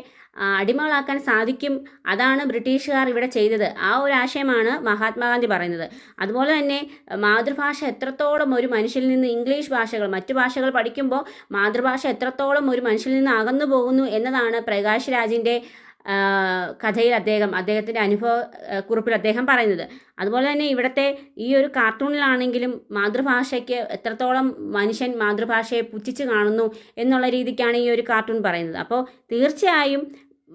അടിമകളാക്കാൻ സാധിക്കും. അതാണ് ബ്രിട്ടീഷുകാർ ഇവിടെ ചെയ്തത്. ആ ഒരു ആശയമാണ് മഹാത്മാഗാന്ധി പറയുന്നത്. അതുപോലെ തന്നെ മാതൃഭാഷ എത്രത്തോളം ഒരു മനുഷ്യരിൽ നിന്ന്, ഇംഗ്ലീഷ് ഭാഷകൾ, മറ്റു ഭാഷകൾ പഠിക്കുമ്പോൾ മാതൃഭാഷ എത്രത്തോളം ഒരു മനുഷ്യരിൽ നിന്ന് അകന്നു പോകുന്നു എന്നതാണ് പ്രകാശ് രാജിൻ്റെ കഥയിൽ അദ്ദേഹത്തിൻ്റെ അനുഭവ കുറിപ്പിൽ അദ്ദേഹം പറയുന്നത്. അതുപോലെ തന്നെ ഇവിടുത്തെ ഈ ഒരു കാർട്ടൂണിലാണെങ്കിലും മാതൃഭാഷയ്ക്ക് എത്രത്തോളം മനുഷ്യൻ മാതൃഭാഷയെ പുച്ഛിച്ച് കാണുന്നു എന്നുള്ള രീതിക്കാണ് ഈ ഒരു കാർട്ടൂൺ പറയുന്നത്. അപ്പോൾ തീർച്ചയായും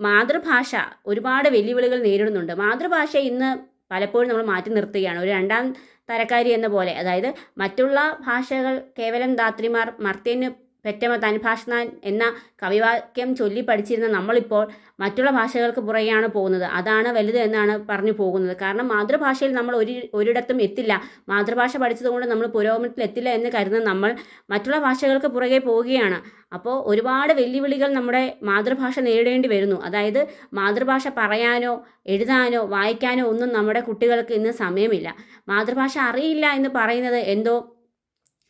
മാതൃഭാഷ ഒരുപാട് വെല്ലുവിളികൾ നേരിടുന്നുണ്ട്. മാതൃഭാഷ ഇന്ന് പലപ്പോഴും നമ്മൾ മാറ്റി നിർത്തുകയാണ്, ഒരു 2ാം തരക്കാരി എന്ന പോലെ. അതായത് മറ്റുള്ള ഭാഷകൾ കേവലം ധാത്രിമാർ, മർത്യന് പെറ്റമ്മ തൻ ഭാഷ താൻ എന്ന കവിവാക്യം ചൊല്ലി പഠിച്ചിരുന്ന നമ്മളിപ്പോൾ മറ്റുള്ള ഭാഷകൾക്ക് പുറകെയാണ് പോകുന്നത്. അതാണ് വലുത് എന്നാണ് പറഞ്ഞു പോകുന്നത്. കാരണം മാതൃഭാഷയിൽ നമ്മൾ ഒരിടത്തും എത്തില്ല. മാതൃഭാഷ പഠിച്ചതുകൊണ്ട് നമ്മൾ പുരോഗമനത്തിൽ എത്തില്ല എന്ന് കരുതുന്ന നമ്മൾ മറ്റുള്ള ഭാഷകൾക്ക് പുറകെ പോവുകയാണ്. അപ്പോൾ ഒരുപാട് വെല്ലുവിളികൾ നമ്മുടെ മാതൃഭാഷ നേരിടേണ്ടി വരുന്നു. അതായത് മാതൃഭാഷ പറയാനോ എഴുതാനോ വായിക്കാനോ ഒന്നും നമ്മുടെ കുട്ടികൾക്ക് ഇന്ന് സമയമില്ല. മാതൃഭാഷ അറിയില്ല എന്ന് പറയുന്നത് എന്തോ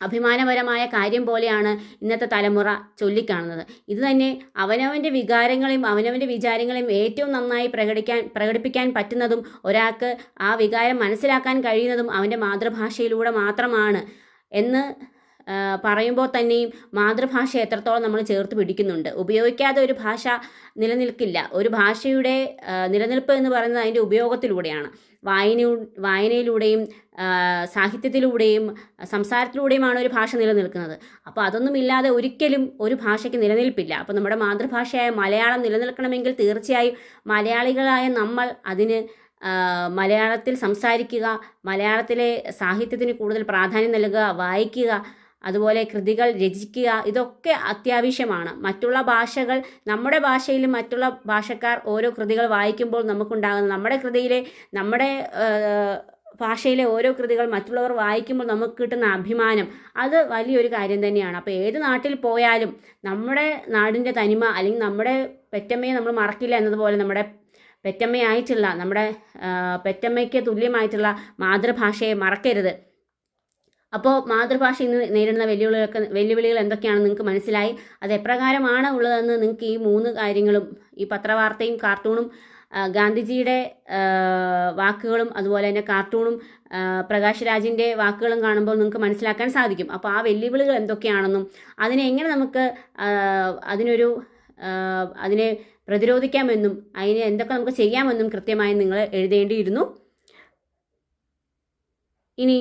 അഭിമാനപരമായ കാര്യം പോലെയാണ് ഇന്നത്തെ തലമുറ ചൊല്ലിക്കാണുന്നത്. ഇത് തന്നെ അവനവൻ്റെ വികാരങ്ങളെയും അവനവൻ്റെ വിചാരങ്ങളെയും ഏറ്റവും നന്നായി പ്രകടിപ്പിക്കാൻ പറ്റുന്നതും ഒരാൾക്ക് ആ വികാരം മനസ്സിലാക്കാൻ കഴിയുന്നതും അവൻ്റെ മാതൃഭാഷയിലൂടെ മാത്രമാണ് എന്ന് പറയുമ്പോൾ തന്നെയും മാതൃഭാഷ എത്രത്തോളം നമ്മൾ ചേർത്ത് പിടിക്കുന്നുണ്ട്. ഉപയോഗിക്കാതെ ഒരു ഭാഷ നിലനിൽക്കില്ല. ഒരു ഭാഷയുടെ നിലനിൽപ്പ് എന്ന് പറയുന്നത് അതിൻ്റെ ഉപയോഗത്തിലൂടെയാണ്. വായനയിലൂടെയും സാഹിത്യത്തിലൂടെയും സംസാരത്തിലൂടെയുമാണ് ഒരു ഭാഷ നിലനിൽക്കുന്നത്. അപ്പോൾ അതൊന്നുമില്ലാതെ ഒരിക്കലും ഒരു ഭാഷയ്ക്ക് നിലനിൽപ്പില്ല. അപ്പോൾ നമ്മുടെ മാതൃഭാഷയായ മലയാളം നിലനിൽക്കണമെങ്കിൽ തീർച്ചയായും മലയാളികളായ നമ്മൾ അതിന് മലയാളത്തിൽ സംസാരിക്കുക, മലയാളത്തിലെ സാഹിത്യത്തിന് കൂടുതൽ പ്രാധാന്യം നൽകുക, വായിക്കുക, അതുപോലെ കൃതികൾ രചിക്കുക, ഇതൊക്കെ അത്യാവശ്യമാണ്. മറ്റുള്ള ഭാഷകൾ നമ്മുടെ ഭാഷയിലും മറ്റുള്ള ഭാഷക്കാർ ഓരോ കൃതികൾ വായിക്കുമ്പോൾ നമുക്കുണ്ടാകുന്ന നമ്മുടെ ഭാഷയിലെ ഓരോ കൃതികൾ മറ്റുള്ളവർ വായിക്കുമ്പോൾ നമുക്ക് കിട്ടുന്ന അഭിമാനം, അത് വലിയൊരു കാര്യം തന്നെയാണ്. അപ്പോൾ ഏത് നാട്ടിൽ പോയാലും നമ്മുടെ നാടിൻ്റെ തനിമ അല്ലെങ്കിൽ നമ്മുടെ പെറ്റമ്മയെ നമ്മൾ മറക്കില്ല എന്നതുപോലെ നമ്മുടെ പെറ്റമ്മയായിട്ടുള്ള നമ്മുടെ പെറ്റമ്മയ്ക്ക് തുല്യമായിട്ടുള്ള മാതൃഭാഷയെ മറക്കരുത്. അപ്പോൾ മാതൃഭാഷ ഇന്ന് നേരിടുന്ന വെല്ലുവിളികൾ എന്തൊക്കെയാണെന്ന് നിങ്ങൾക്ക് മനസ്സിലായി. അത് എപ്രകാരമാണ് ഉള്ളതെന്ന് നിങ്ങൾക്ക് ഈ 3 കാര്യങ്ങളും, ഈ പത്രവാർത്തയും കാർട്ടൂണും ഗാന്ധിജിയുടെ വാക്കുകളും അതുപോലെ തന്നെ കാർട്ടൂണും പ്രകാശ് രാജിൻ്റെ വാക്കുകളും കാണുമ്പോൾ നിങ്ങൾക്ക് മനസ്സിലാക്കാൻ സാധിക്കും. അപ്പോൾ ആ വെല്ലുവിളികൾ എന്തൊക്കെയാണെന്നും അതിനെ എങ്ങനെ നമുക്ക് അതിനെ പ്രതിരോധിക്കാമെന്നും അതിനെ എന്തൊക്കെ നമുക്ക് ചെയ്യാമെന്നും കൃത്യമായി നിങ്ങൾ എഴുതേണ്ടിയിരുന്നു. ഇനി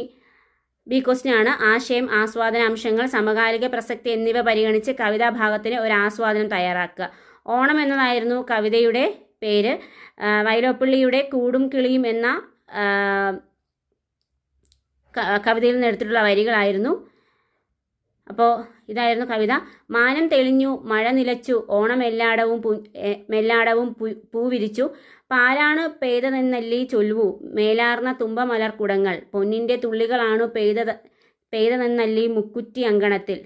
ബി ക്വസ്റ്റ്യൻ ആണ്. ആശയം, ആസ്വാദനാംശങ്ങൾ, സമകാലിക പ്രസക്തി എന്നിവ പരിഗണിച്ച് കവിതാഭാഗത്തിന് ഒരു ആസ്വാദനം തയ്യാറാക്കുക. ഓണം എന്നതായിരുന്നു കവിതയുടെ പേര്. വൈലോപ്പിള്ളിയുടെ കൂടും കിളിയും എന്ന കവിതയിൽ നിന്ന് എടുത്തിട്ടുള്ള വരികളായിരുന്നു. അപ്പോൾ ഇതായിരുന്നു കവിത. മാനം തെളിഞ്ഞു, മഴ നിലച്ചു, ഓണം മെല്ലാടവും പൂവിരിച്ചു, പാലാണ് പെയ്തതെന്നല്ലീ ചൊല്ലുവു, മേലാർന്ന തുമ്പമലർക്കുടങ്ങൾ, പൊന്നിൻ്റെ തുള്ളികളാണു പെയ്തതെന്നല്ലീ മുക്കുറ്റി അങ്കണത്തിൽ,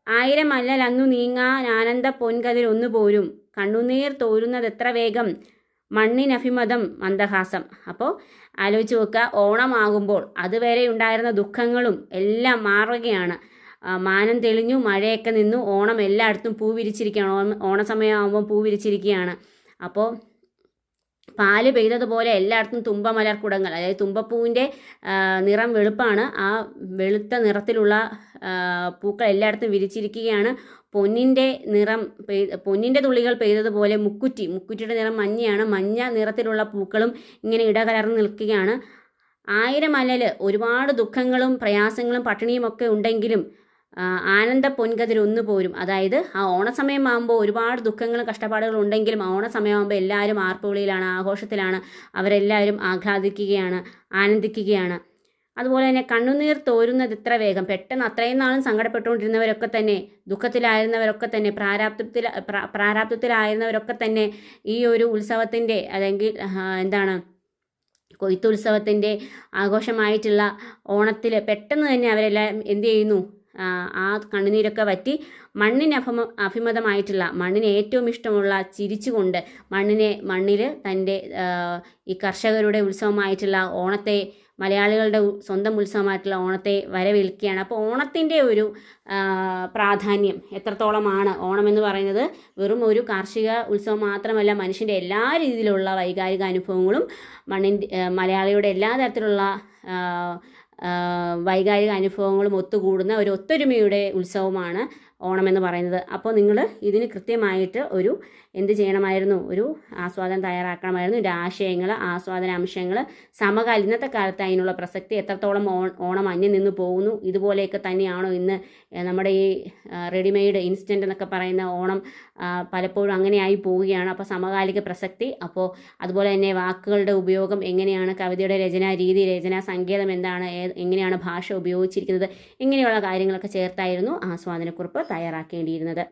ആയിരമല്ലലന്നു നീങ്ങാനാനന്ദ പൊൻകതിർ ഒന്നു പോരും, കണ്ണുനീർ തോരുന്നതെത്ര വേഗം, മണ്ണിനഭിമതം മന്ദഹാസം. അപ്പോൾ ആലോചിച്ച് നോക്കുക, ഓണമാകുമ്പോൾ അതുവരെ ഉണ്ടായിരുന്ന ദുഃഖങ്ങളും എല്ലാം മാറുകയാണ്. മാനം തെളിഞ്ഞു, മഴയൊക്കെ നിന്നു, ഓണം എല്ലായിടത്തും പൂ വിരിച്ചിരിക്കുകയാണ്. ഓണസമയമാകുമ്പോൾ പൂ വിരിച്ചിരിക്കുകയാണ്. അപ്പോൾ പാല് പെയ്തതുപോലെ എല്ലായിടത്തും തുമ്പമലർക്കുടങ്ങൾ, അതായത് തുമ്പപ്പൂവിൻ്റെ നിറം വെളുപ്പാണ്. ആ വെളുത്ത നിറത്തിലുള്ള പൂക്കൾ എല്ലായിടത്തും വിരിച്ചിരിക്കുകയാണ്. പൊന്നിൻ്റെ തുള്ളികൾ പെയ്തതുപോലെ മുക്കുറ്റിയുടെ നിറം മഞ്ഞയാണ്. മഞ്ഞ നിറത്തിലുള്ള പൂക്കളും ഇങ്ങനെ ഇടകലർന്ന് നിൽക്കുകയാണ്. 1000 അല്ലൽ, ഒരുപാട് ദുഃഖങ്ങളും പ്രയാസങ്ങളും പട്ടിണിയും ഒക്കെ ഉണ്ടെങ്കിലും ആനന്ദ പൊൻകതിർ ഒന്നു പോരും. അതായത് ആ ഓണസമയമാകുമ്പോൾ ഒരുപാട് ദുഃഖങ്ങളും കഷ്ടപ്പാടുകളും ഉണ്ടെങ്കിലും ഓണസമയമാകുമ്പോൾ എല്ലാവരും ആർപ്പുവിളിയിലാണ്, ആഘോഷത്തിലാണ്. അവരെല്ലാവരും ആഹ്ലാദിക്കുകയാണ്, ആനന്ദിക്കുകയാണ്. അതുപോലെ തന്നെ കണ്ണുനീർ തോരുന്നത് ഇത്ര വേഗം, പെട്ടെന്ന് അത്രയും നാളും സങ്കടപ്പെട്ടുകൊണ്ടിരുന്നവരൊക്കെ തന്നെ, ദുഃഖത്തിലായിരുന്നവരൊക്കെ തന്നെ, പ്രാരാബ്ധത്തിലായിരുന്നവരൊക്കെ തന്നെ ഈ ഒരു ഉത്സവത്തിൻ്റെ അല്ലെങ്കിൽ കൊയ്ത്തുത്സവത്തിൻ്റെ ആഘോഷമായിട്ടുള്ള ഓണത്തിൽ പെട്ടെന്ന് തന്നെ അവരെല്ലാം എന്ത് ചെയ്യുന്നു, ആ കണ്ണുനീരൊക്കെ വറ്റി മണ്ണിന് അഭിമതമായിട്ടുള്ള, മണ്ണിന് ഏറ്റവും ഇഷ്ടമുള്ള ചിരിച്ചുകൊണ്ട് മണ്ണിൽ തൻ്റെ ഈ കർഷകരുടെ ഉത്സവമായിട്ടുള്ള ഓണത്തെ, മലയാളികളുടെ സ്വന്തം ഉത്സവമായിട്ടുള്ള ഓണത്തെ വരവേൽക്കുകയാണ്. അപ്പോൾ ഓണത്തിൻ്റെ ഒരു പ്രാധാന്യം എത്രത്തോളമാണ്. ഓണം എന്ന് പറയുന്നത് വെറും ഒരു കാർഷിക ഉത്സവം മാത്രമല്ല, മനുഷ്യൻ്റെ എല്ലാ രീതിയിലുള്ള വൈകാരിക അനുഭവങ്ങളും മലയാളിയുടെ എല്ലാ തരത്തിലുള്ള വൈകാരിക അനുഭവങ്ങളും ഒത്തുകൂടുന്ന ഒരു ഒത്തൊരുമയുടെ ഉത്സവമാണ് ഓണം എന്ന് പറയുന്നത്. അപ്പോൾ നിങ്ങൾ ഇതിന് കൃത്യമായിട്ട് ഒരു എന്ത് ചെയ്യണമായിരുന്നു, ഒരു ആസ്വാദനം തയ്യാറാക്കണമായിരുന്നു. ഇതിൻ്റെ ആശയങ്ങൾ, ആസ്വാദനാംശങ്ങൾ, സമകാലം, ഇന്നത്തെ കാലത്ത് അതിനുള്ള പ്രസക്തി, എത്രത്തോളം ഓണം അന്യം നിന്ന് പോകുന്നു, ഇതുപോലെയൊക്കെ തന്നെയാണോ ഇന്ന് നമ്മുടെ ഈ റെഡിമെയ്ഡ് ഇൻസ്റ്റൻ്റ് എന്നൊക്കെ പറയുന്ന ഓണം പലപ്പോഴും അങ്ങനെയായി പോവുകയാണ്. അപ്പോൾ സമകാലിക പ്രസക്തി, അപ്പോൾ അതുപോലെ തന്നെ വാക്കുകളുടെ ഉപയോഗം എങ്ങനെയാണ്, കവിതയുടെ രചനാ രീതി, രചനാ സങ്കേതം എന്താണ്, എങ്ങനെയാണ് ഭാഷ ഉപയോഗിച്ചിരിക്കുന്നത്, ഇങ്ങനെയുള്ള കാര്യങ്ങളൊക്കെ ചേർത്തായിരുന്നു ആസ്വാദനക്കുറിപ്പ് തയ്യാറാക്കേണ്ടിയിരുന്നത്.